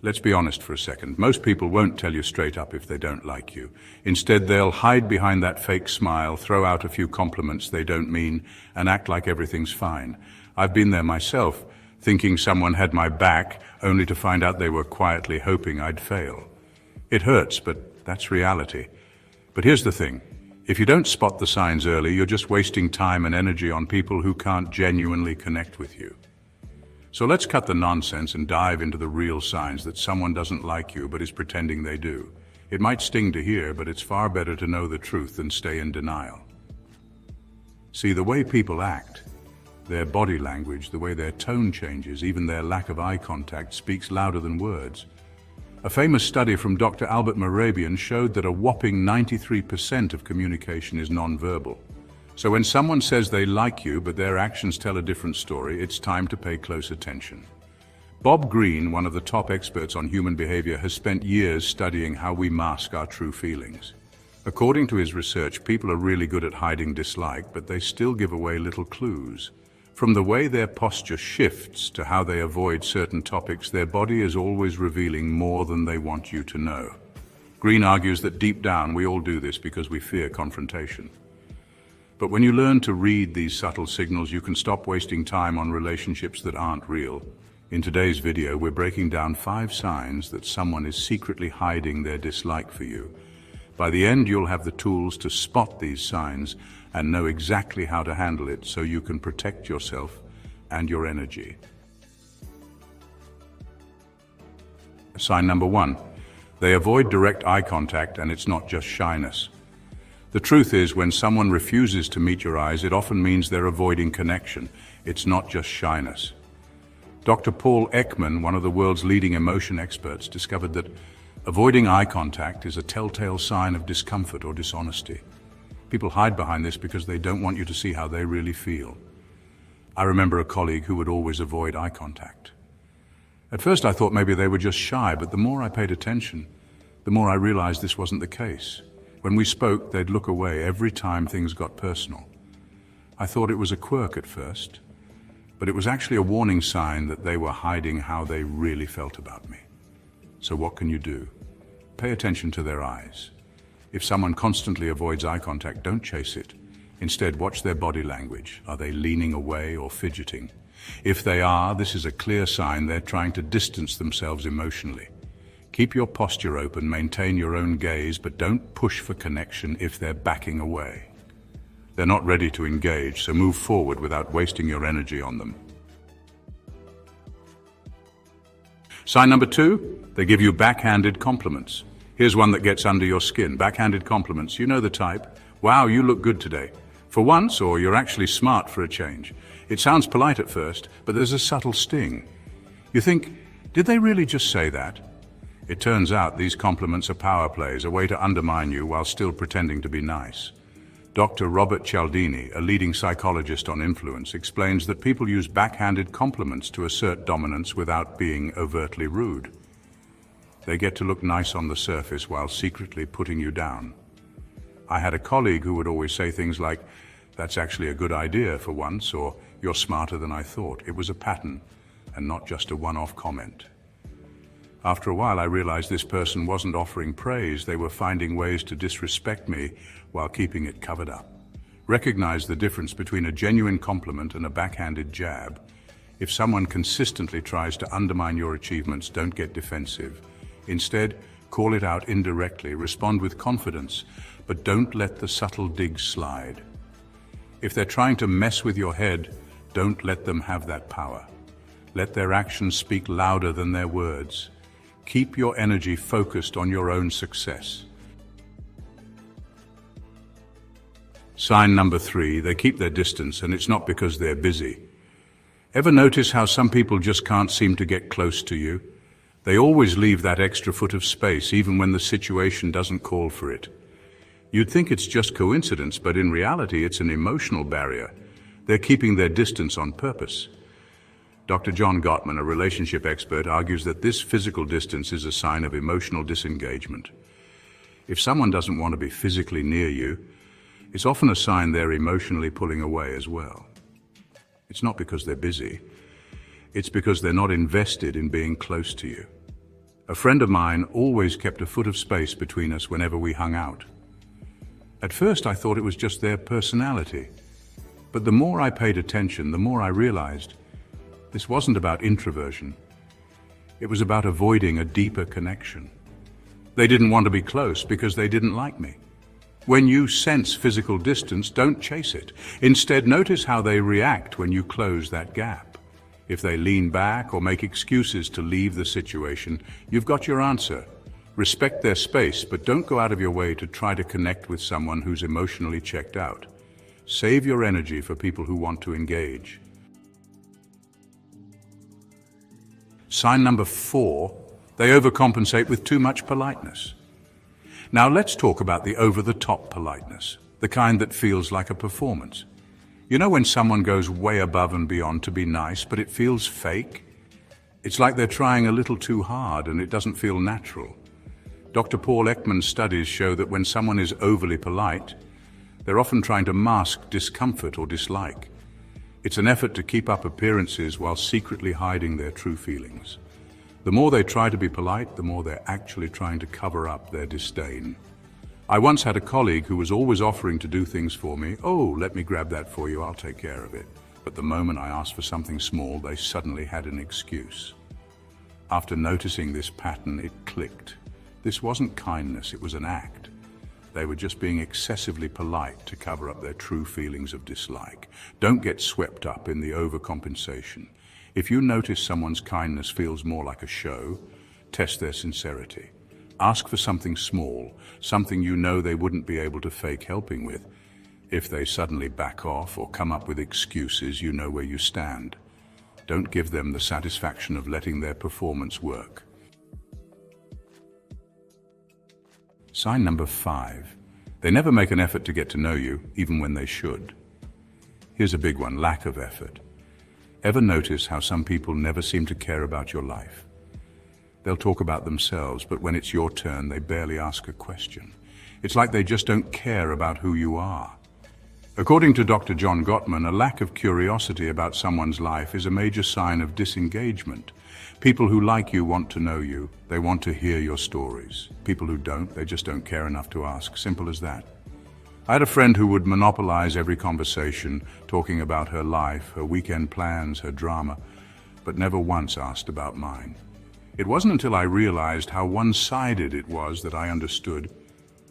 Let's be honest for a second. Most people won't tell you straight up if they don't like you. Instead, they'll hide behind that fake smile, throw out a few compliments they don't mean, and act like everything's fine. I've been there myself, thinking someone had my back, only to find out they were quietly hoping I'd fail. It hurts, but that's reality. But here's the thing. If you don't spot the signs early, you're just wasting time and energy on people who can't genuinely connect with you. So let's cut the nonsense and dive into the real signs that someone doesn't like you but is pretending they do. It might sting to hear, but it's far better to know the truth than stay in denial. See, the way people act, their body language, the way their tone changes, even their lack of eye contact speaks louder than words. A famous study from Dr. Albert Mehrabian showed that a whopping 93% of communication is nonverbal. So when someone says they like you but their actions tell a different story, it's time to pay close attention. Bob Greene, one of the top experts on human behavior, has spent years studying how we mask our true feelings. According to his research, people are really good at hiding dislike, but they still give away little clues. From the way their posture shifts to how they avoid certain topics, their body is always revealing more than they want you to know. Greene argues that deep down we all do this because we fear confrontation. But when you learn to read these subtle signals, you can stop wasting time on relationships that aren't real. In today's video, we're breaking down 5 signs that someone is secretly hiding their dislike for you. By the end, you'll have the tools to spot these signs and know exactly how to handle it so you can protect yourself and your energy. Sign number 1. They avoid direct eye contact, and it's not just shyness. The truth is, when someone refuses to meet your eyes, it often means they're avoiding connection. It's not just shyness. Dr. Paul Ekman, one of the world's leading emotion experts, discovered that avoiding eye contact is a telltale sign of discomfort or dishonesty. People hide behind this because they don't want you to see how they really feel. I remember a colleague who would always avoid eye contact. At first I thought maybe they were just shy, but the more I paid attention, the more I realized this wasn't the case. When we spoke, they'd look away every time things got personal. I thought it was a quirk at first, but it was actually a warning sign that they were hiding how they really felt about me. So what can you do? Pay attention to their eyes. If someone constantly avoids eye contact, don't chase it. Instead, watch their body language. Are they leaning away or fidgeting? If they are, this is a clear sign they're trying to distance themselves emotionally. Keep your posture open, maintain your own gaze, but don't push for connection if they're backing away. They're not ready to engage, so move forward without wasting your energy on them. Sign number 2, they give you backhanded compliments. Here's one that gets under your skin. Backhanded compliments. You know the type. Wow, you look good today. For once, or you're actually smart for a change. It sounds polite at first, but there's a subtle sting. You think, did they really just say that? It turns out these compliments are power plays, a way to undermine you while still pretending to be nice. Dr. Robert Cialdini, a leading psychologist on influence, explains that people use backhanded compliments to assert dominance without being overtly rude. They get to look nice on the surface while secretly putting you down. I had a colleague who would always say things like, "That's actually a good idea for once," or "You're smarter than I thought." It was a pattern, and not just a one-off comment. After a while, I realized this person wasn't offering praise. They were finding ways to disrespect me while keeping it covered up. Recognize the difference between a genuine compliment and a backhanded jab. If someone consistently tries to undermine your achievements, don't get defensive. Instead, call it out indirectly, respond with confidence, but don't let the subtle digs slide. If they're trying to mess with your head, don't let them have that power. Let their actions speak louder than their words. Keep your energy focused on your own success. Sign number 3, they keep their distance, and it's not because they're busy. Ever notice how some people just can't seem to get close to you? They always leave that extra foot of space, even when the situation doesn't call for it. You'd think it's just coincidence, but in reality, it's an emotional barrier. They're keeping their distance on purpose. Dr. John Gottman, a relationship expert, argues that this physical distance is a sign of emotional disengagement. If someone doesn't want to be physically near you, it's often a sign they're emotionally pulling away as well. It's not because they're busy. It's because they're not invested in being close to you. A friend of mine always kept a foot of space between us whenever we hung out. At first I thought it was just their personality, but the more I paid attention, the more I realized this wasn't about introversion. It was about avoiding a deeper connection. They didn't want to be close because they didn't like me. When you sense physical distance, don't chase it. Instead, notice how they react when you close that gap. If they lean back or make excuses to leave the situation, you've got your answer. Respect their space, but don't go out of your way to try to connect with someone who's emotionally checked out. Save your energy for people who want to engage. Sign number 4, they overcompensate with too much politeness. Now let's talk about the over-the-top politeness, the kind that feels like a performance. You know when someone goes way above and beyond to be nice, but it feels fake? It's like they're trying a little too hard and it doesn't feel natural. Dr. Paul Ekman's studies show that when someone is overly polite, they're often trying to mask discomfort or dislike. It's an effort to keep up appearances while secretly hiding their true feelings. The more they try to be polite, the more they're actually trying to cover up their disdain. I once had a colleague who was always offering to do things for me. "Oh, let me grab that for you, I'll take care of it." But the moment I asked for something small, they suddenly had an excuse. After noticing this pattern, it clicked. This wasn't kindness, it was an act. They were just being excessively polite to cover up their true feelings of dislike. Don't get swept up in the overcompensation. If you notice someone's kindness feels more like a show, test their sincerity. Ask for something small, something you know they wouldn't be able to fake helping with. If they suddenly back off or come up with excuses, you know where you stand. Don't give them the satisfaction of letting their performance work. Sign number 5. They never make an effort to get to know you, even when they should. Here's a big one, lack of effort. Ever notice how some people never seem to care about your life? They'll talk about themselves, but when it's your turn, they barely ask a question. It's like they just don't care about who you are. According to Dr. John Gottman, a lack of curiosity about someone's life is a major sign of disengagement. People who like you want to know you. They want to hear your stories. People who don't, they just don't care enough to ask. Simple as that. I had a friend who would monopolize every conversation, talking about her life, her weekend plans, her drama, but never once asked about mine. It wasn't until I realized how one-sided it was that I understood.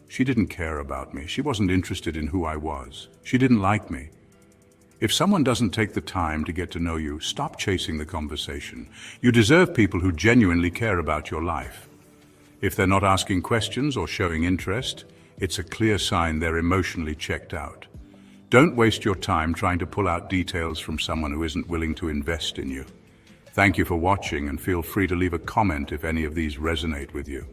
She didn't care about me. She wasn't interested in who I was. She didn't like me. If someone doesn't take the time to get to know you, stop chasing the conversation. You deserve people who genuinely care about your life. If they're not asking questions or showing interest, it's a clear sign they're emotionally checked out. Don't waste your time trying to pull out details from someone who isn't willing to invest in you. Thank you for watching, and feel free to leave a comment if any of these resonate with you.